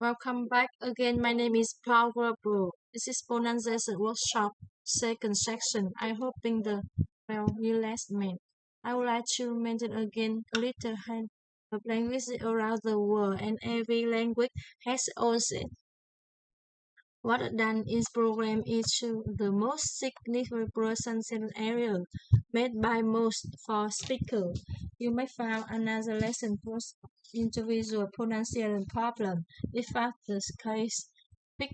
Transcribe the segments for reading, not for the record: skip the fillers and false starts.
Welcome back again. My name is Power Pro. This is pronunciation workshop, second section. I'm hoping the you last minute. I would like to mention again a little hand of language around the world, and every language has also what done is program each the most significant percentage area made by most for speaker. You may find another lesson for individual pronunciation problem. If that's the case, pick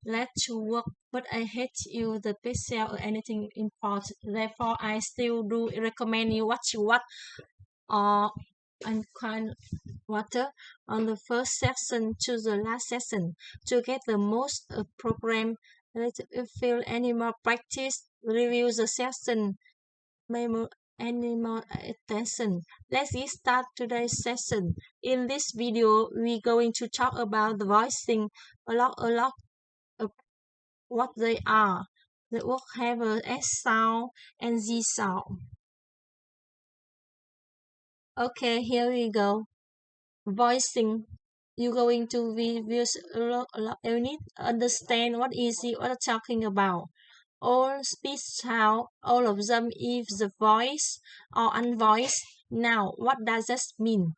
let to work, but I hate you the pixel or anything important. Therefore, I still do recommend you watch what or and kind water on the first section to the last section to get the most program. If you feel any more practice, review the section, memo any more attention. Let's get start today's session. In this video, we're going to talk about the voicing a lot of what they are. The word have a S sound and Z sound. Okay, here we go. Voicing. You're going to use a lot. You need to understand what is it what I'm talking about. All speech sound, all of them is the voice or unvoiced. Now, what does that mean?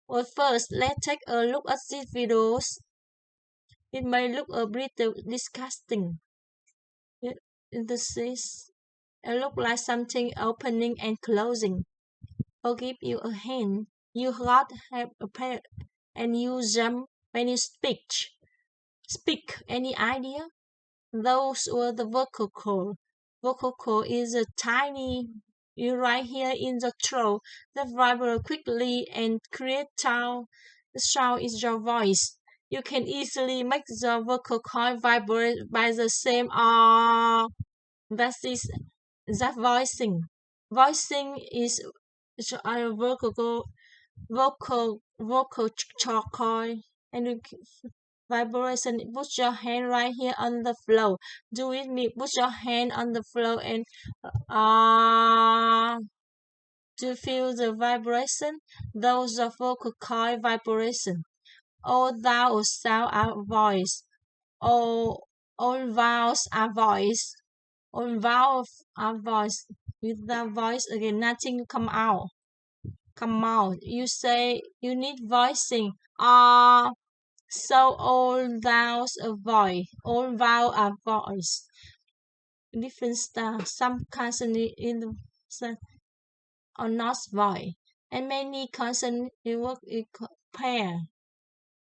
Well, first, let's take a look at these videos. It may look a bit disgusting. This look like something opening and closing. I'll give you a hint. You got have a pair and you jump when you speak. Speak. Any idea? Those were the vocal cord. Vocal cord is a tiny you right here in the throat that vibrates quickly and create sound. The sound is your voice. You can easily make the vocal cord vibrate by the same that is that voicing. Voicing is a vocal cord and vibration. Put your hand right here on the floor. Do it me. Put your hand on the floor and to feel the vibration. Those are vocal cord vibration. All vowels sound our voice. All vowels are voice. All vowels are voice. Without voice again, nothing come out. Come out. You say you need voicing. So all vowels are voice. All vowels are voice. Different style. Some consonants in the are not voice, and many consonants work in pair.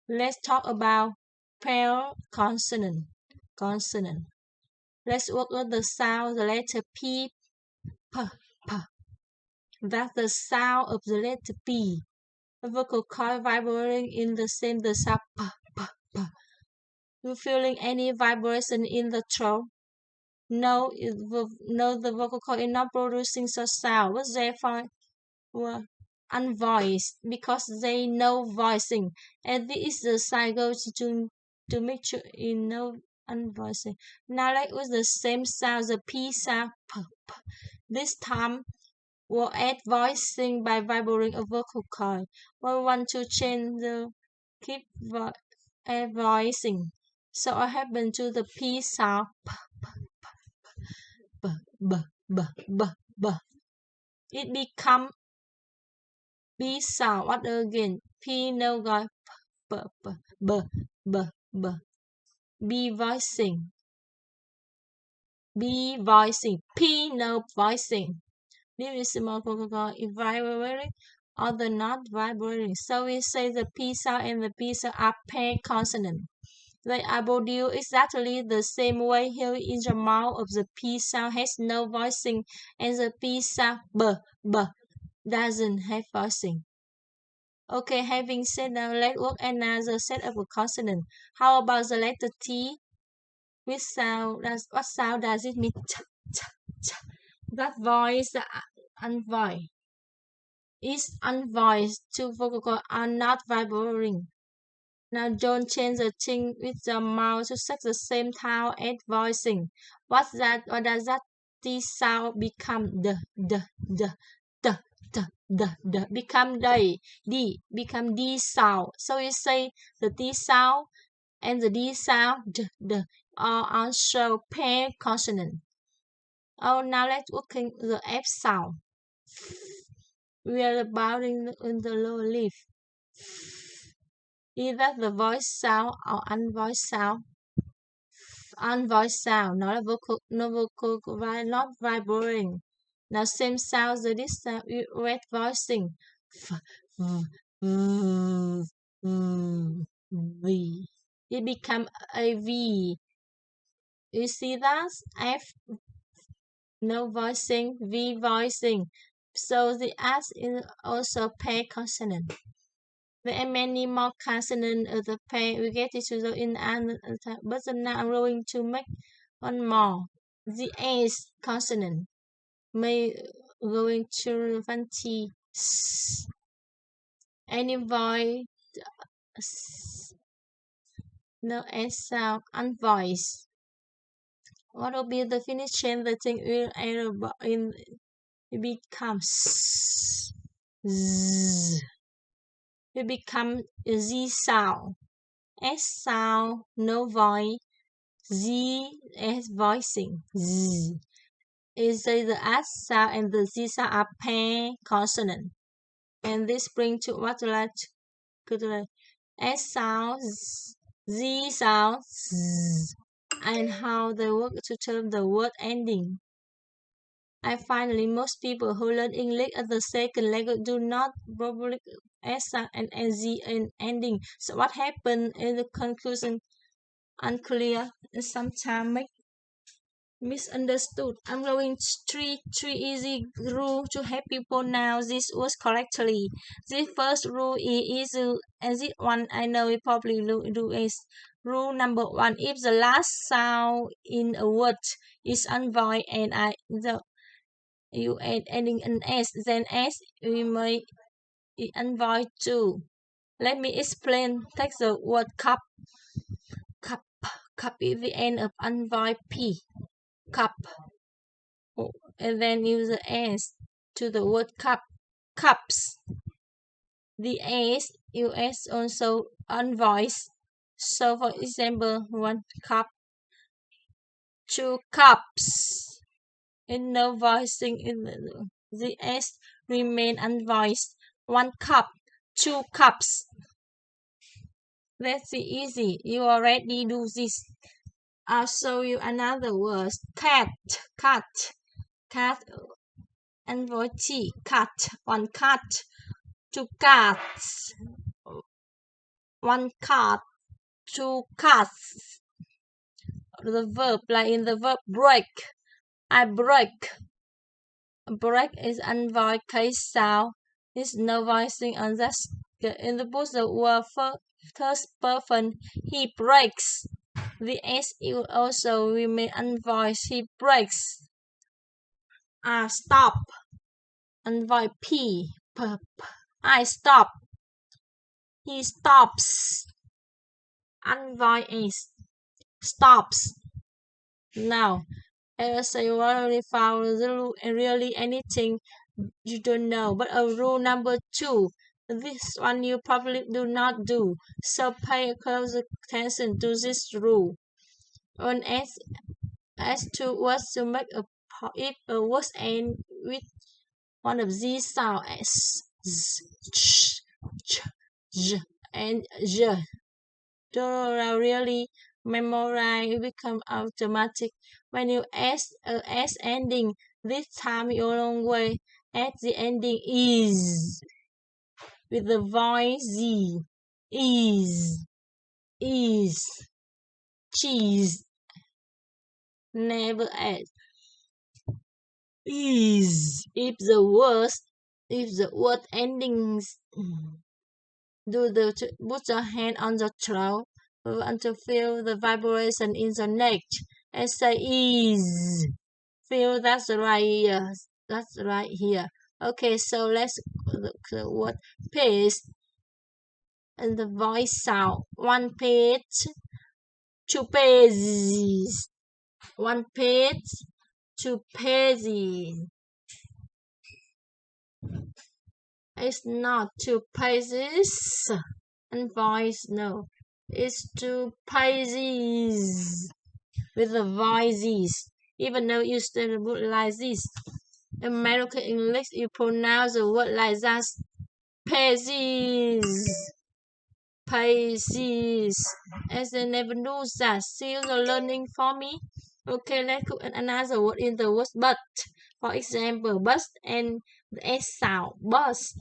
Let's talk about pair consonant. Consonant. Let's work with the sound. The letter P. P. P. That's the sound of the letter P. The vocal cord vibrating in the same the sound P. P. P. You feeling any vibration in the throat? No, the vocal cord is not producing such sound, but therefore unvoiced because they know voicing, and this is the cycle to make sure you know unvoicing. Now let's with the same sound, the P sound, P, P. This time we'll add voicing by vibrating a vocal cord. We want to change the keep voicing. So I happen to the P sound, P, P, B, B, B, B. It become B sound. What again? P no go B, B, B, B, B. B voicing. B voicing. P no voicing. This is small vocal if vibrating or the not vibrating. So we say the P sound and the P sound are pair consonant. They are produced exactly the same way. Here in the mouth of the P sound has no voicing, and the P sound B, B doesn't have voicing. Okay, having said that, let's work another set of a consonant. How about the letter T? Which sound what sound does it mean? Ch, ch, ch. That voice unvoiced. Is unvoiced. Two vocal cords are not vibrating. Now don't change the thing with the mouth to set the same sound as voicing. What's that? What does that T sound become? The, the become d become d sound. So you say the d sound and the d sound the are also pair consonant. Oh, now let's look at the f sound. We are about in the lower lip. Either the voice sound or unvoiced sound. Unvoiced sound, not a vocal, no vocal, not vibrating. Now same sound, the this sound, wet voicing. V. It become a V. You see that? F, no voicing, V voicing. So the S is also pair consonant. There are many more consonants of the pair. We get it to the in and but now I'm going to make one more. The S consonant may going to 20. Any voice no S sound unvoiced. What will be the finish change the thing will in it becomes Z. It becomes Z sound. S sound, no voice. Z is voicing. Z. Is the S sound and the Z sound are pair consonant. And this brings to what like S sound, Z sound, Z. And how they work to term the word ending. And finally, most people who learn English as the second language do not probably S and Z in ending. So what happened in the conclusion unclear and sometimes make misunderstood. I'm going three easy rule to help people now this was correctly. The first rule is easy, and this one I know you probably do is rule number one. If the last sound in a word is unvoiced and you add ending an S, then S we may unvoiced too. Let me explain. Take the word cup. Cup is the end of unvoiced P. Cup. And then use the S to the word cup. Cups. The S, US also unvoiced. So for example, one cup, two cups. In no voicing in the S remain unvoiced. One cup, two cups. That's easy. You already do this. I'll show you another word. Cat. And voice T. Cat. One cat. Two cats. One cat. Two cats. The verb, like in the verb break. I break. Break is unvoiced case sound. There's no voicing on that. In the book, the word first person, he breaks. The S will also remain unvoiced. He breaks. Stop. Unvoiced P. I stop. He stops. Unvoiced S. Stops. Now, as I already found the rule and really anything you don't know. But a rule number two, this one you probably do not do. So pay close attention to this rule. On as to words to make a if a word end with one of these sounds s, z, ch, j, and j. Don't really memorize, it become automatic. When you add a s ending, this time you long way at the ending is with the voice z. Is cheese. Never add is. If the word endings put your hand on the throat and to feel the vibration in the neck and say is. Feel that's right here. That's right here. Okay, so let's look at the word page and the voice sound. One page, two pages. One page, two pages. It's not 2 pages and voice, no. It's 2 pages with the voices. Even though you say the word like this, American English, you pronounce the word like that. Pages. Pages. As I never knew that. Still the learning for me. Okay, let's put another word in the word but. For example, bus and the S sound. Bus.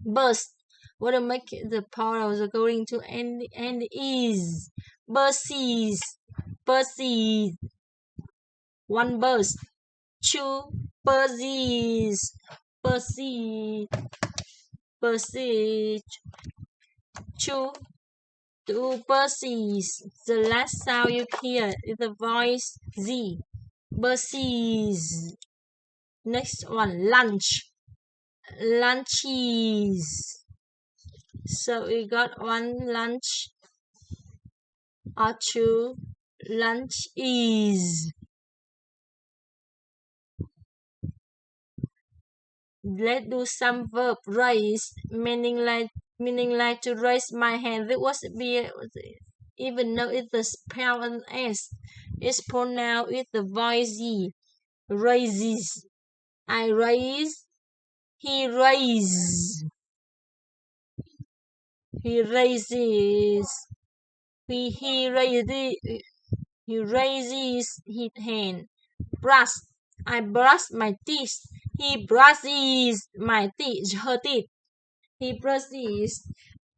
Bus. What to make the part of the going to and is. Buses. Buses. One bus. 2 buses. Buses. Buses. Two buses. The last sound you hear is the voice Z. Buses. Next one, lunch. Lunches. So we got one lunch or 2 lunches. Let's do some verb. Raise, meaning like to raise my hand. That was be even though it's the spell an S. It's pronounced with the voice Z. Raises. I raise. He raises. He raises. He raises. He raises his hand. Brush. I brush my teeth. He brushes my teeth. Her teeth. He brushes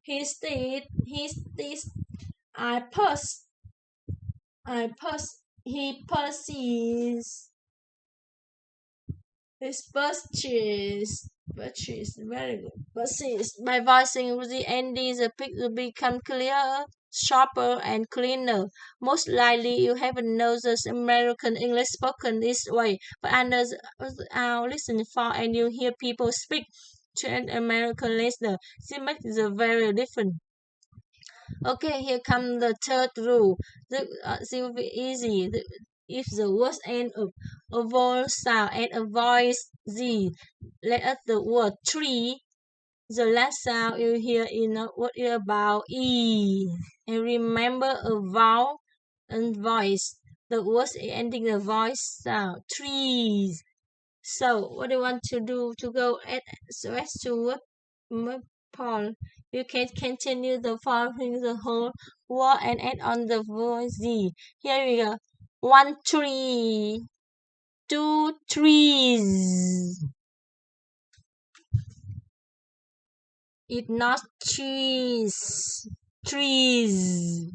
his teeth. His teeth. I push. I push. He pushes. His purchase. Purchase. Very good. Purchase. By voicing with the ending, the pic will become clearer, sharper, and cleaner. Most likely, you haven't noticed the American English spoken this way, but under our listening for and you hear people speak to an American listener, it makes it very different. Okay, here comes the third rule. It will be easy. If the words end up a vowel sound and a voice Z, let us the word tree. The last sound you hear in a word is about E. And remember a vowel and voice. The words ending the voice sound. Trees. So what do you want to do to go at so as to what Paul? You can continue the following the whole word and add on the voice Z. Here we go. 1 tree, 2 trees. It's not trees. Trees.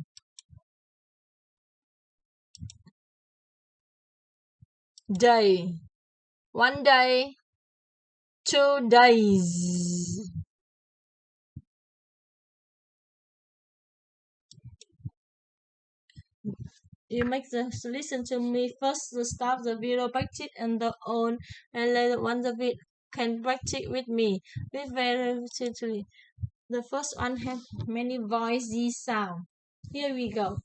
Day. 1 day, 2 days. You make the listen to me first to stop the video practice and the own and later one the video can practice with me with very simply. The first one has many voicey sound. Here we go.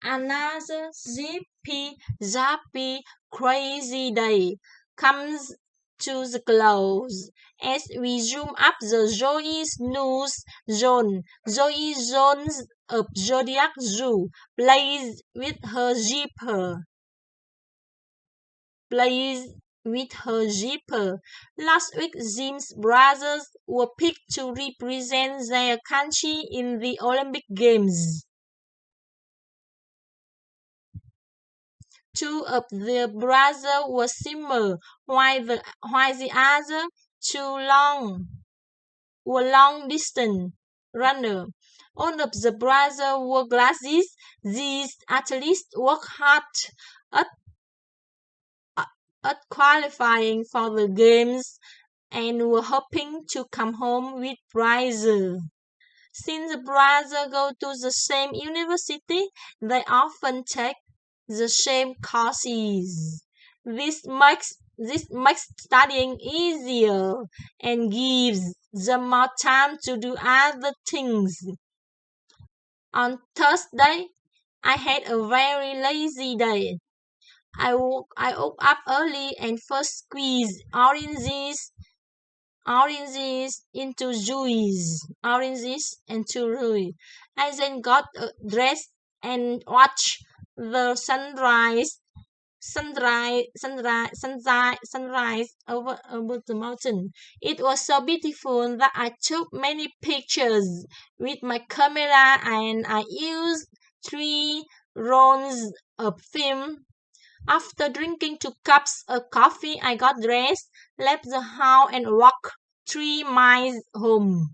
Another zippy zappy crazy day comes to the close as we zoom up the Joey Snooze Zone. Joey Zones of Zodiac Zoo plays with her zipper. Plays with her zipper. Last week, Jim's brothers were picked to represent their country in the Olympic Games. 2 of their brothers were swimmer, while the other 2 were long distance runner. All of the brothers wore glasses. These athletes worked hard at, at qualifying for the games and were hoping to come home with prizes. Since the brothers go to the same university, they often take the same courses. This makes studying easier and gives them more time to do other things. On Thursday, I had a very lazy day. I woke up early and first squeezed oranges oranges into juice, oranges and juice. I then got dressed and watched the sunrise over the mountain. It was so beautiful that I took many pictures with my camera and I used 3 rolls of film. After drinking 2 cups of coffee, I got dressed, left the house, and walked 3 miles home.